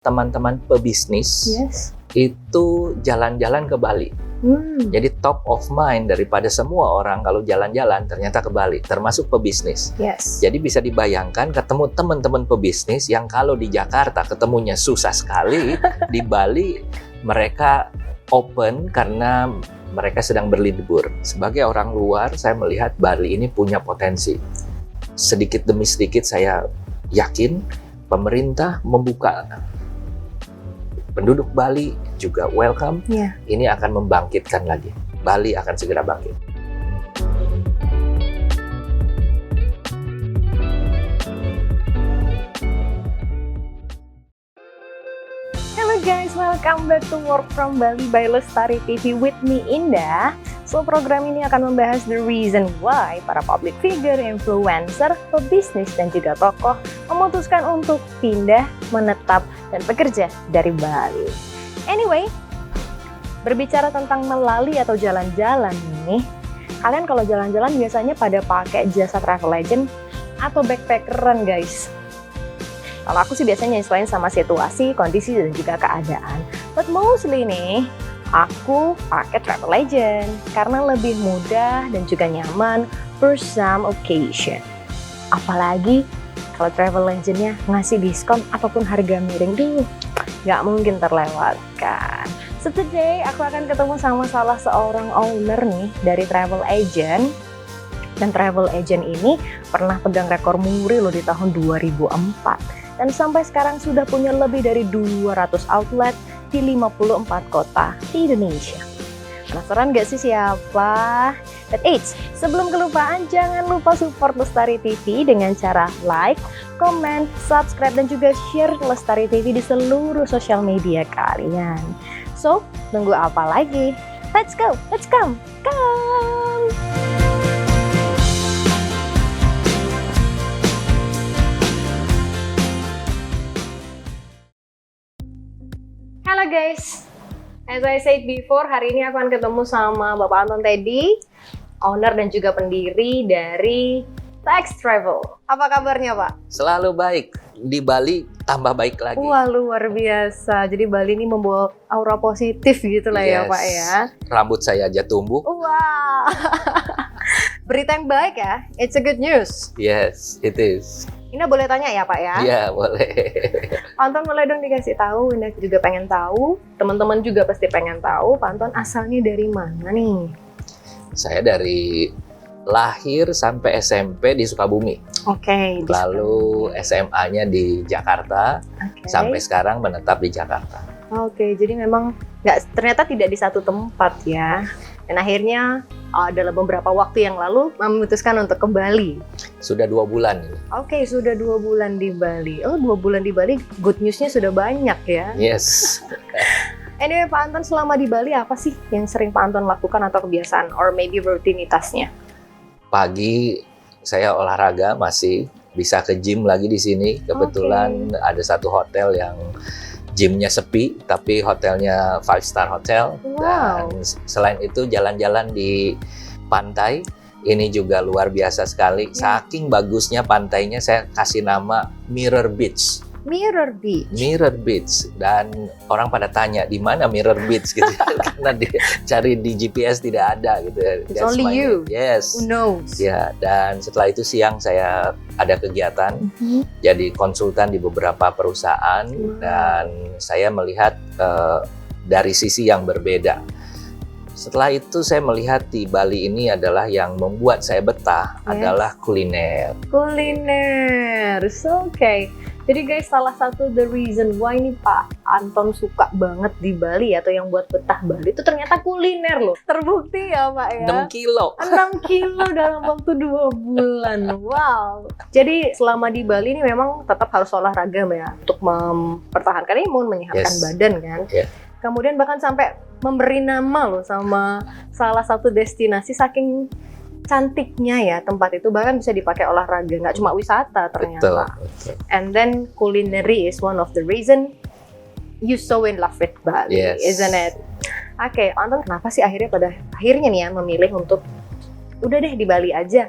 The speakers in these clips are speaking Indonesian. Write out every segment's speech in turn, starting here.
teman-teman pebisnis Yes. itu jalan-jalan ke Bali. Jadi top of mind daripada semua orang kalau jalan-jalan ternyata ke Bali, termasuk pebisnis. Yes. Jadi bisa dibayangkan ketemu teman-teman pebisnis yang kalau di Jakarta ketemunya susah sekali, di Bali mereka open karena mereka sedang berlibur. Sebagai orang luar, saya melihat Bali ini punya potensi. Sedikit demi sedikit saya yakin pemerintah membuka. Penduduk Bali juga welcome. Yeah. Ini akan membangkitkan lagi. Bali akan segera bangkit. Hello guys, welcome back to Work from Bali by Lestari TV with me Indah. So program ini akan membahas the reason why para public figure, influencer, pebisnis dan juga tokoh memutuskan untuk pindah, menetap dan bekerja dari Bali. Anyway, berbicara tentang melali atau jalan-jalan nih, kalian kalau jalan-jalan biasanya pada pakai jasa travel agent atau backpackeran guys. Kalau aku sih biasanya nyesuaiin sama situasi, kondisi, dan juga keadaan. But mostly nih, aku pakai travel agent karena lebih mudah dan juga nyaman for some occasion. Apalagi kalau travel agentnya ngasih diskon ataupun harga miring, nggak mungkin terlewatkan. So today aku akan ketemu sama salah seorang owner nih dari travel agent. Dan travel agent ini pernah pegang rekor muri loh di tahun 2004. Dan sampai sekarang sudah punya lebih dari 200 outlet di 54 kota di Indonesia. Penasaran gak sih siapa? But sebelum kelupaan, jangan lupa support Lestari TV dengan cara like, comment, subscribe, dan juga share Lestari TV di seluruh sosial media kalian. So, tunggu apa lagi? Let's go, let's come! Halo guys, as I said before, hari ini aku akan ketemu sama Bapak Anton Teddy, owner dan juga pendiri dari Tax Travel. Apa kabarnya Pak? Selalu baik. Di Bali tambah baik lagi. Wah, luar biasa. Jadi Bali ini membawa aura positif gitu lah ya Pak ya. Rambut saya aja tumbuh. Wah, berita yang baik ya. It's a good news. Yes, it is. Indah boleh tanya ya Pak ya? Iya, boleh. Pak Anton boleh dong dikasih tahu, Indah juga pengen tahu, teman-teman juga pasti pengen tahu, Pak Anton asalnya dari mana nih? Saya dari lahir sampai SMP di Sukabumi. Oke. Lalu SMA-nya di Jakarta, sampai sekarang menetap di Jakarta. Oke, jadi memang ternyata tidak di satu tempat ya. Dan akhirnya dalam beberapa waktu yang lalu memutuskan untuk ke Bali. Sudah 2 bulan. Oke, sudah 2 bulan di Bali. Oh, 2 bulan di Bali, good news-nya sudah banyak ya. Yes. Anyway, Pak Anton selama di Bali apa sih yang sering Pak Anton lakukan atau kebiasaan or maybe rutinitasnya? Pagi saya olahraga, masih bisa ke gym lagi di sini. Kebetulan ada satu hotel yang gymnya sepi, tapi hotelnya 5-star hotel. Wow. Dan selain itu jalan-jalan di pantai, ini juga luar biasa sekali. Saking bagusnya pantainya, saya kasih nama Mirror Beach. Mirror Beach. Mirror Beach, dan orang pada tanya di mana Mirror Beach gitu karena cari di GPS tidak ada gitu. It's only you. Yes. Who knows? Ya, dan setelah itu siang saya ada kegiatan jadi konsultan di beberapa perusahaan. Dan saya melihat dari sisi yang berbeda. Setelah itu saya melihat di Bali ini adalah yang membuat saya betah adalah kuliner. Kuliner, oke. Jadi guys, salah satu the reason why nih Pak Anton suka banget di Bali atau yang buat betah Bali itu ternyata kuliner loh. Terbukti ya Pak ya. 6 kilo. 6 kilo dalam waktu 2 bulan. Wow. Jadi selama di Bali ini memang tetap harus olahraga ya untuk mempertahankan imun, menyehatkan badan kan. Kemudian bahkan sampai memberi nama loh sama salah satu destinasi saking cantiknya ya tempat itu, bahkan bisa dipakai olahraga, nggak cuma wisata ternyata. Betul. And then culinary is one of the reason you so in love with Bali, isn't it? Oke, Anton kenapa sih akhirnya nih ya memilih untuk udah deh di Bali aja?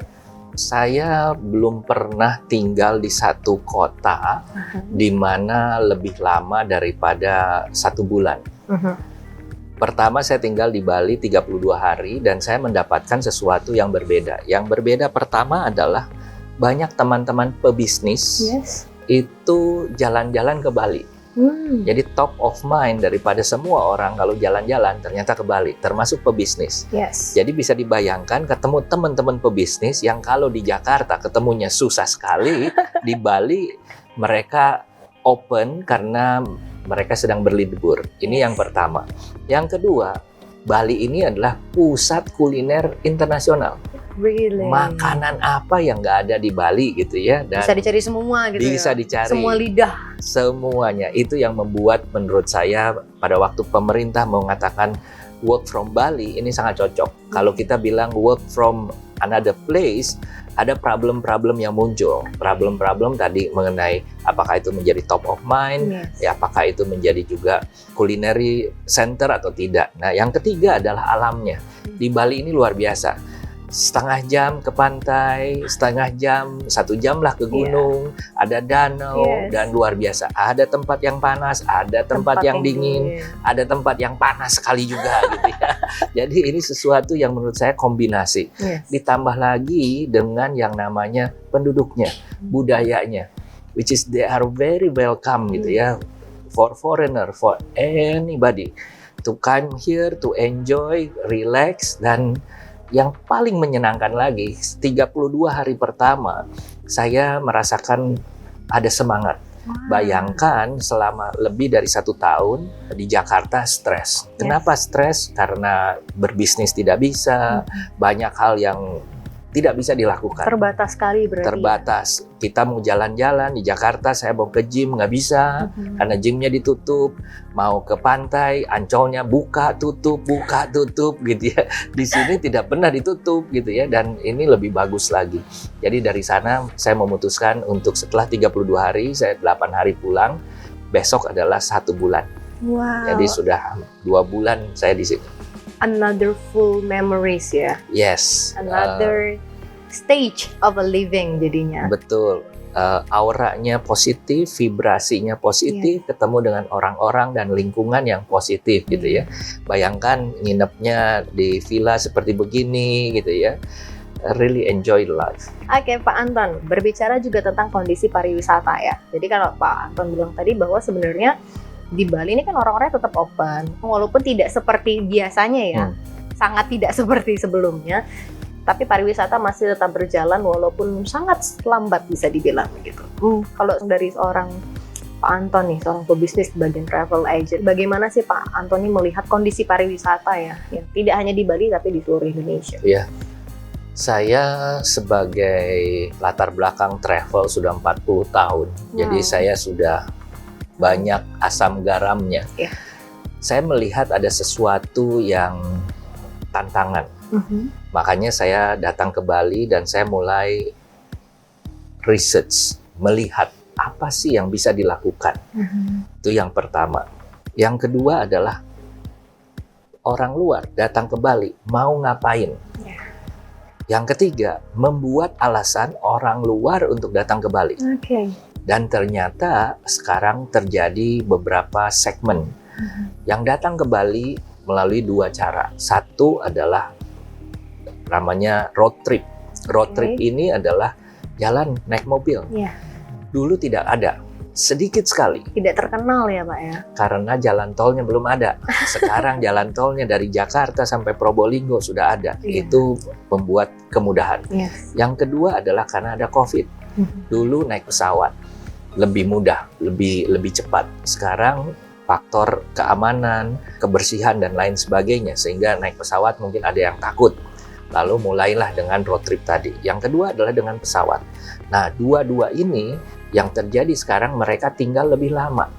Saya belum pernah tinggal di satu kota di mana lebih lama daripada 1 bulan. Pertama saya tinggal di Bali 32 hari dan saya mendapatkan sesuatu yang berbeda. Yang berbeda pertama adalah banyak teman-teman pebisnis itu jalan-jalan ke Bali. Jadi top of mind daripada semua orang kalau jalan-jalan ternyata ke Bali, termasuk pebisnis. Jadi bisa dibayangkan ketemu teman-teman pebisnis yang kalau di Jakarta ketemunya susah sekali, di Bali mereka open karena mereka sedang berlibur. Ini yang pertama. Yang kedua, Bali ini adalah pusat kuliner internasional. Really? Makanan apa yang nggak ada di Bali gitu ya? Dan Bisa dicari semua gitu bisa ya? dicari. Semua lidah. Semuanya. Itu yang membuat menurut saya pada waktu pemerintah mengatakan work from Bali ini sangat cocok. Kalau kita bilang work from another place, ada problem-problem yang muncul. Problem-problem tadi mengenai apakah itu menjadi top of mind, ya apakah itu menjadi juga culinary center atau tidak. Nah, yang ketiga adalah alamnya. Di Bali ini luar biasa. Setengah jam ke pantai, setengah jam, 1 jam lah ke gunung, ada danau, dan luar biasa. Ada tempat yang panas, ada tempat yang dingin, ada tempat yang panas sekali juga gitu ya. Jadi ini sesuatu yang menurut saya kombinasi. Ditambah lagi dengan yang namanya penduduknya, budayanya, which is they are very welcome gitu ya, for foreigner, for anybody to come here to enjoy, relax, dan yang paling menyenangkan lagi, 32 hari pertama, saya merasakan ada semangat. Bayangkan selama lebih dari 1 tahun di Jakarta stres. Kenapa stres? Karena berbisnis tidak bisa, banyak hal yang tidak bisa dilakukan. Terbatas sekali berarti. Terbatas. Kita mau jalan-jalan di Jakarta, saya mau ke gym nggak bisa karena gymnya ditutup. Mau ke pantai, Ancolnya buka tutup gitu ya. Di sini tidak pernah ditutup gitu ya, dan ini lebih bagus lagi. Jadi dari sana saya memutuskan untuk setelah 32 hari, saya 8 hari pulang. Besok adalah 1 bulan. Wow. Jadi sudah 2 bulan saya di situ. Another full memories ya. Yes. Another stage of a living jadinya. Betul. Auranya positif, vibrasinya positif, ketemu dengan orang-orang dan lingkungan yang positif gitu ya. Bayangkan nginepnya di villa seperti begini gitu ya. Really enjoy life. Oke, Pak Anton, berbicara juga tentang kondisi pariwisata ya. Jadi kalau Pak Anton bilang tadi bahwa sebenarnya di Bali ini kan orang-orangnya tetap open, walaupun tidak seperti biasanya ya, sangat tidak seperti sebelumnya, tapi pariwisata masih tetap berjalan walaupun sangat lambat bisa dibilang begitu. Kalau dari seorang Pak Anton nih, seorang pebisnis di bagian travel agent, bagaimana sih Pak Anton melihat kondisi pariwisata ya, tidak hanya di Bali tapi di seluruh Indonesia? Iya, saya sebagai latar belakang travel sudah 40 tahun, jadi saya sudah banyak asam garamnya. Saya melihat ada sesuatu yang tantangan. Makanya saya datang ke Bali dan saya mulai research, melihat apa sih yang bisa dilakukan. Itu yang pertama. Yang kedua adalah orang luar datang ke Bali mau ngapain. Yang ketiga, membuat alasan orang luar untuk datang ke Bali. Dan ternyata sekarang terjadi beberapa segmen yang datang ke Bali melalui 2 cara. Satu adalah namanya road trip. Road trip ini adalah jalan naik mobil. Dulu tidak ada, sedikit sekali. Tidak terkenal ya Pak ya? Karena jalan tolnya belum ada. Sekarang jalan tolnya dari Jakarta sampai Probolinggo sudah ada. Itu membuat kemudahan. Yang kedua adalah karena ada COVID. Dulu naik pesawat lebih mudah, lebih cepat. Sekarang faktor keamanan, kebersihan dan lain sebagainya sehingga naik pesawat mungkin ada yang takut. Lalu mulailah dengan road trip tadi. Yang kedua adalah dengan pesawat. Nah, dua-dua ini yang terjadi sekarang mereka tinggal lebih lama.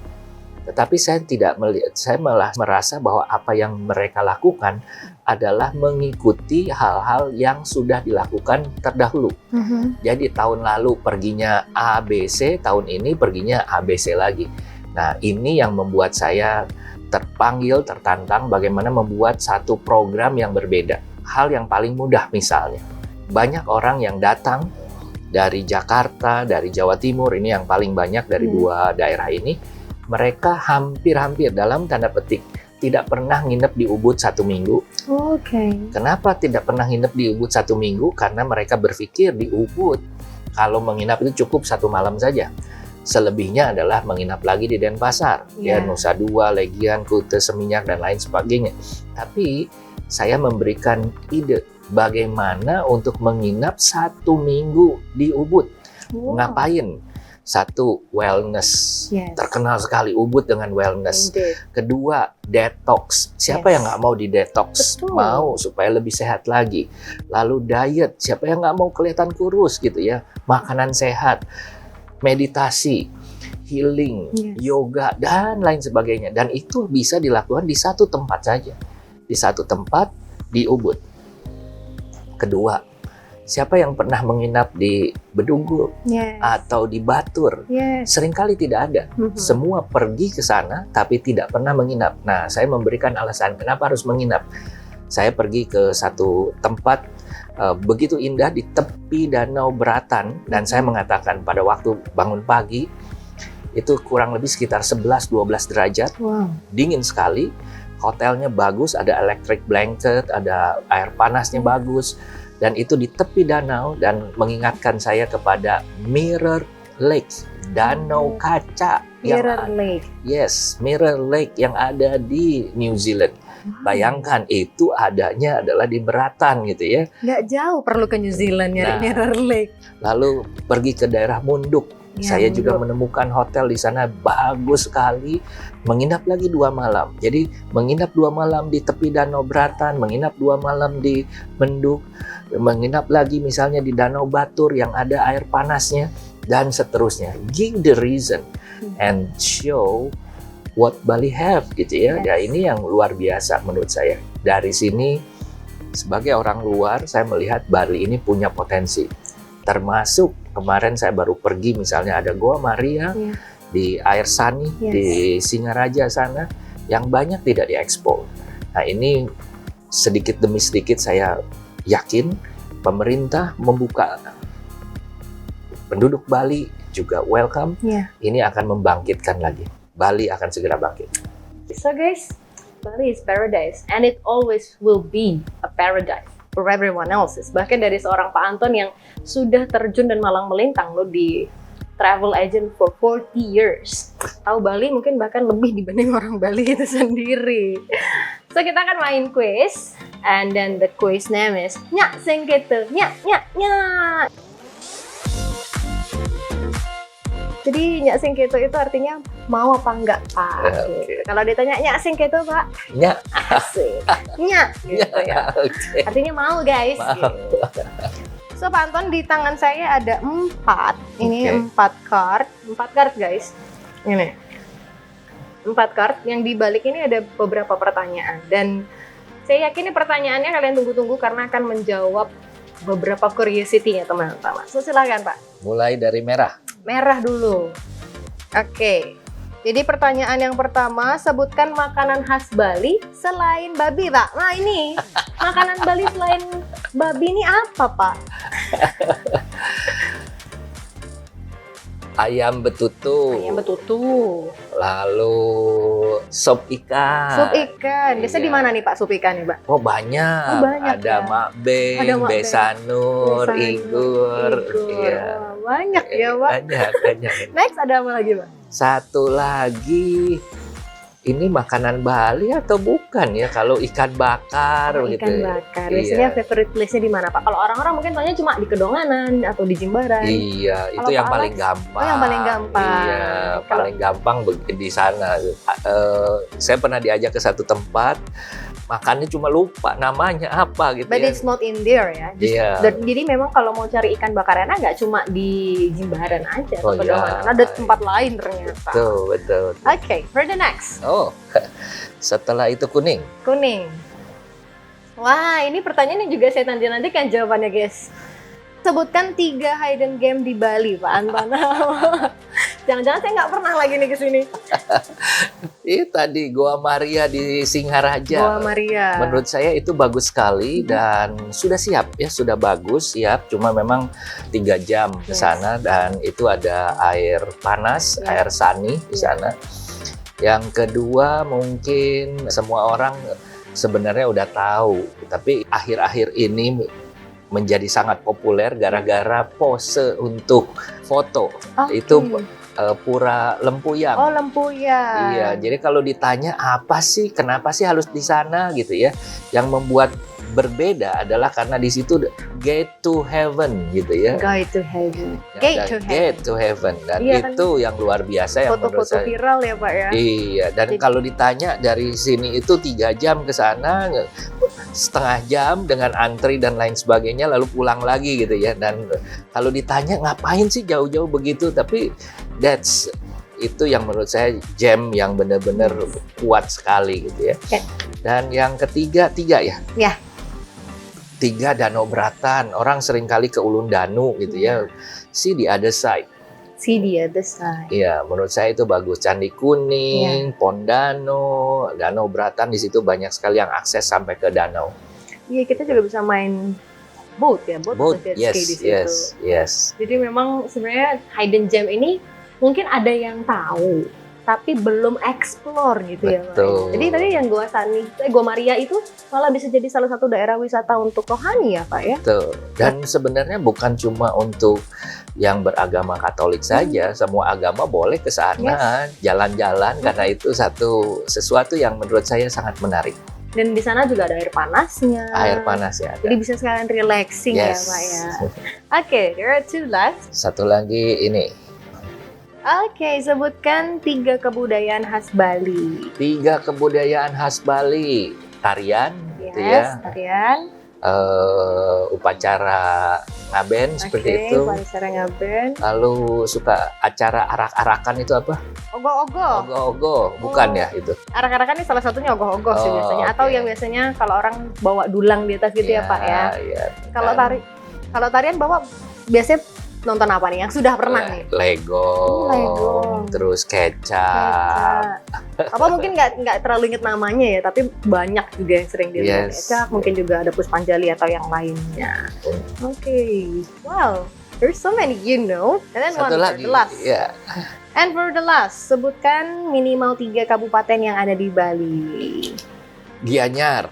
Tetapi saya tidak melihat, saya malah merasa bahwa apa yang mereka lakukan adalah mengikuti hal-hal yang sudah dilakukan terdahulu. Jadi tahun lalu perginya ABC, tahun ini perginya ABC lagi. Nah, ini yang membuat saya terpanggil, tertantang bagaimana membuat satu program yang berbeda. Hal yang paling mudah misalnya, banyak orang yang datang dari Jakarta, dari Jawa Timur, ini yang paling banyak dari dua daerah ini. Mereka hampir-hampir dalam tanda petik tidak pernah nginep di Ubud 1 minggu. Oke. Kenapa tidak pernah nginep di Ubud 1 minggu? Karena mereka berpikir di Ubud kalau menginap itu cukup 1 malam saja. Selebihnya adalah menginap lagi di Denpasar, ya Nusa Dua, Legian, Kuta, Seminyak dan lain sebagainya. Tapi saya memberikan ide bagaimana untuk menginap 1 minggu di Ubud. Ngapain? Satu, wellness. Terkenal sekali Ubud dengan wellness. Kedua, detox. Siapa yang nggak mau di detox? Betul. Mau supaya lebih sehat lagi. Lalu diet. Siapa yang nggak mau kelihatan kurus gitu ya? Makanan sehat, meditasi, healing, yoga dan lain sebagainya. Dan itu bisa dilakukan di satu tempat saja. Di satu tempat di Ubud. Kedua, siapa yang pernah menginap di Bedugul atau di Batur? Seringkali tidak ada. Semua pergi ke sana tapi tidak pernah menginap. Nah, saya memberikan alasan kenapa harus menginap. Saya pergi ke satu tempat begitu indah di tepi Danau Beratan dan saya mengatakan pada waktu bangun pagi itu kurang lebih sekitar 11-12 derajat. Dingin sekali. Hotelnya bagus, ada electric blanket, ada air panasnya bagus. Dan itu di tepi danau dan mengingatkan saya kepada Mirror Lake, danau kaca. Mirror Lake. Yes, Mirror Lake yang ada di New Zealand. Bayangkan itu adanya adalah di Beratan gitu ya. Nggak jauh perlu ke New Zealand nyari Mirror Lake. Lalu pergi ke daerah Munduk. Saya juga menemukan hotel di sana bagus sekali. Menginap lagi 2 malam. Jadi menginap 2 malam di tepi Danau Beratan, menginap 2 malam di Menduk, menginap lagi misalnya di Danau Batur yang ada air panasnya dan seterusnya. Give the reason and show what Bali have gitu ya. Ya ini yang luar biasa menurut saya. Dari sini sebagai orang luar saya melihat Bali ini punya potensi. Termasuk kemarin saya baru pergi misalnya ada Goa Maria di Air Sani di Singaraja sana yang banyak tidak diekspor. Nah ini sedikit demi sedikit saya yakin pemerintah membuka penduduk Bali juga welcome. Ini akan membangkitkan lagi. Bali akan segera bangkit. So guys, Bali is paradise and it always will be a paradise for everyone else. Bahkan dari seorang Pak Anton yang sudah terjun dan malang melintang loh di travel agent for 40 years. Tahu Bali mungkin bahkan lebih dibanding orang Bali itu sendiri. So kita akan main quiz and then the quiz name is Nyak Sing Kitu. Nyak nyak nyak. Jadi nyak sing keto itu artinya mau apa enggak Pak? Gitu. Kalau ditanya nyak sing keto Pak? Nyak. Asik. Nyak gitu ya. Artinya mau guys. Mau. Gitu. So Pak Anton di tangan saya ada 4. Ini 4 card. 4 card guys. Ini. 4 card yang di balik ini ada beberapa pertanyaan dan saya yakin ini pertanyaannya kalian tunggu-tunggu karena akan menjawab beberapa curiosity-nya teman-teman. So silakan Pak. Mulai dari merah. Merah dulu. Oke. Jadi pertanyaan yang pertama, sebutkan makanan khas Bali selain babi, Pak. Nah ini, makanan Bali selain babi ini apa, Pak? Ayam betutu. Ayam betutu. Lalu sop ikan. Sup ikan. Biasa di mana nih Pak sup ikan nih, Pak? Oh banyak. Oh, banyak ada ya. Makbeng, Ada Makbeng. Besanur, Igur. Iya. Wah, banyak ya, Pak. Banyak. Next ada apa lagi, Pak? Satu lagi, ini makanan Bali atau bukan ya? Kalau ikan bakar gitu. Ikan bakar. Biasanya Iya. favorite place-nya di mana, Pak? Kalau orang-orang mungkin tanya cuma di Kedonganan atau di Jimbaran. Iya, itu Kalau yang Pak paling Alex? gampang. Oh, yang paling gampang. Iya, Kalau- paling gampang di sana. Saya pernah diajak ke satu tempat, makannya cuma lupa namanya apa gitu But ya. it's not in there ya. Iya. Jadi memang kalau mau cari ikan bakar enak nggak cuma di Jimbaran aja atau Oh, Kedonganan. iya. Ada tempat lain ternyata. Betul. Oke, for the next. Oh, setelah itu kuning. Kuning. Wah, ini pertanyaan yang juga saya nanti-nantikan jawabannya, guys. Sebutkan 3 hidden game di Bali, Pak Anton. Jangan-jangan saya nggak pernah lagi nih ke sini. Tadi Goa Maria di Singaraja. Goa Maria. Menurut saya itu bagus sekali dan sudah siap ya, sudah bagus siap. Cuma memang 3 jam ke sana dan itu ada air panas, air sani di sana. Yang kedua mungkin semua orang sebenarnya udah tahu, tapi akhir-akhir ini menjadi sangat populer gara-gara pose untuk foto. Itu Pura Lempuyang. Oh, Lempuyang. Iya, jadi kalau ditanya apa sih, kenapa sih harus di sana gitu ya? Yang membuat berbeda adalah karena di situ gate to heaven gitu ya. Gate to heaven. Gate to heaven. Dan itu yang luar biasa yang menurut foto-foto saya. viral ya Pak ya. Iya, dan kalau ditanya dari sini itu 3 jam ke sana, setengah jam dengan antri dan lain sebagainya, lalu pulang lagi gitu ya. Dan kalau ditanya ngapain sih jauh-jauh begitu, tapi itu yang menurut saya gem yang benar-benar kuat sekali gitu ya. Dan yang ketiga, 3 ya? Ya. 3 Danau Beratan. Orang seringkali ke Ulun Danu gitu ya. See the other side. See the other side. Iya, menurut saya itu bagus. Candi Kuning, Pondano, Danau Beratan, di situ banyak sekali yang akses sampai ke danau. Iya, kita juga bisa main boat ya, Boat, yes, di situ. yes. Jadi memang sebenarnya hidden gem ini mungkin ada yang tahu, tapi belum explore gitu ya. Betul. Jadi tadi yang Goa Maria itu malah bisa jadi salah satu daerah wisata untuk rohani ya Pak ya. Betul. Dan sebenarnya bukan cuma untuk yang beragama Katolik saja, semua agama boleh ke sana jalan-jalan karena itu sesuatu yang menurut saya sangat menarik. Dan di sana juga ada air panasnya. Air panas ya. Jadi bisa sekalian relaxing ya Pak ya. Oke, there are 2 last. Satu lagi ini. Oke, sebutkan 3 kebudayaan khas Bali. 3 kebudayaan khas Bali. Tarian, gitu ya. Tarian. Upacara ngaben seperti itu. Upacara ngaben. Lalu suka acara arak-arakan itu apa? Ogoh-ogoh. Ogoh-ogoh, bukan ya itu? Arak-arakan ini salah satunya ogoh-ogoh sih biasanya. Atau yang biasanya kalau orang bawa dulang di atas gitu ya Pak ya. Iya. Kalau tarian bawa biasanya nonton apa nih yang sudah pernah nih? Lego. Terus kecap. Apa mungkin nggak terlalu inget namanya ya, tapi banyak juga yang sering dilihat kecap. Mungkin juga ada Puspanjali atau yang lainnya. Oke. Wow, there's so many And then Satu lagi. The last. Yeah. And for the last, sebutkan minimal 3 kabupaten yang ada di Bali. Gianyar.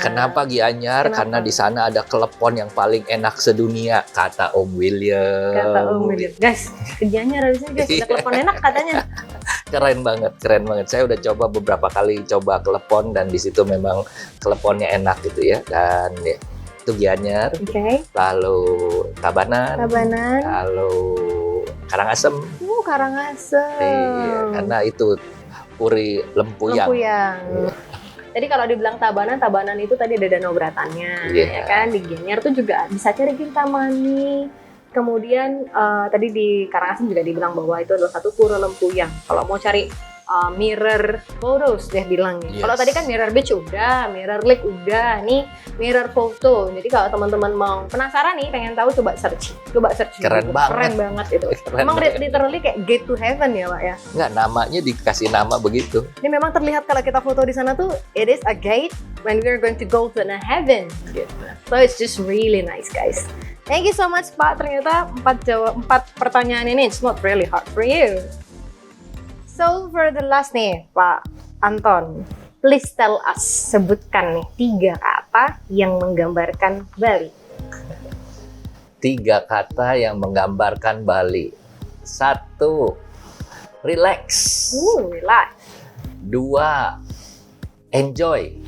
Kenapa Gianyar? Karena di sana ada klepon yang paling enak sedunia, kata Om William. Guys, ke Gianyar harusnya guys, ada klepon enak katanya. Keren banget. Saya udah coba beberapa kali klepon dan di situ memang kleponnya enak gitu ya. Dan ya, itu Gianyar. Lalu Tabanan. Lalu Karangasem. Karangasem. Iya, karena itu Puri Lempuyang. Jadi kalau dibilang Tabanan itu tadi ada Danau Beratannya, ya kan? Di Gianyar tuh juga bisa cari Kintamani. Kemudian tadi di Karangasem juga dibilang bahwa itu adalah satu Pura Lempuyang. Kalau mau cari mirror photos dia bilang. Kalau tadi kan mirror beach udah, mirror lake udah, nih mirror photo. Jadi kalau teman-teman mau penasaran nih, pengen tahu coba search. Keren banget itu. Emang literally kayak gate to heaven ya Pak ya? Nggak, namanya dikasih nama begitu. Ini memang terlihat kalau kita foto di sana tuh, it is a gate when we are going to go to a heaven. So it's just really nice guys. Thank you so much Pak. Ternyata 4 pertanyaan ini it's not really hard for you. So for the last nih Pak Anton, please tell us, sebutkan nih 3 kata yang menggambarkan Bali. 3 kata yang menggambarkan Bali. 1, relax. Relax. 2, enjoy.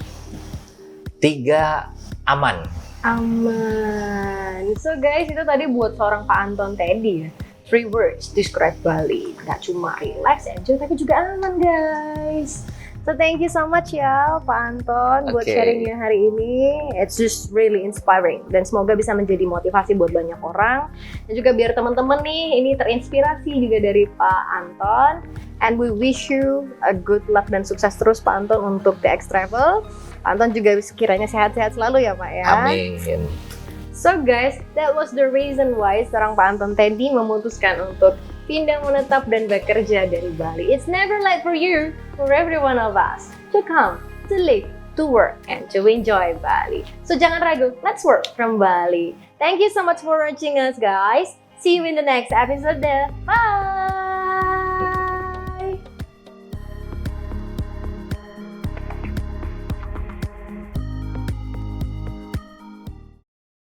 3, aman. Aman. So guys, itu tadi buat seorang Pak Anton Teddy ya. 3 words describe Bali. Gak cuma relax, enjoy, tapi juga aman guys. So thank you so much ya Pak Anton buat sharingnya hari ini. It's just really inspiring. Dan semoga bisa menjadi motivasi buat banyak orang. Dan juga biar teman-teman nih ini terinspirasi juga dari Pak Anton. And we wish you a good luck dan sukses terus Pak Anton untuk The X Travel. Pak Anton juga sekiranya sehat-sehat selalu ya Pak ya. Amin. So guys, that was the reason why seorang Pak Anton Teddy memutuskan untuk pindah menetap dan bekerja dari Bali. It's never late for you, for every one of us, to come, to live, to work, and to enjoy Bali. So jangan ragu, let's work from Bali. Thank you so much for watching us, guys. See you in the next episode. Bye!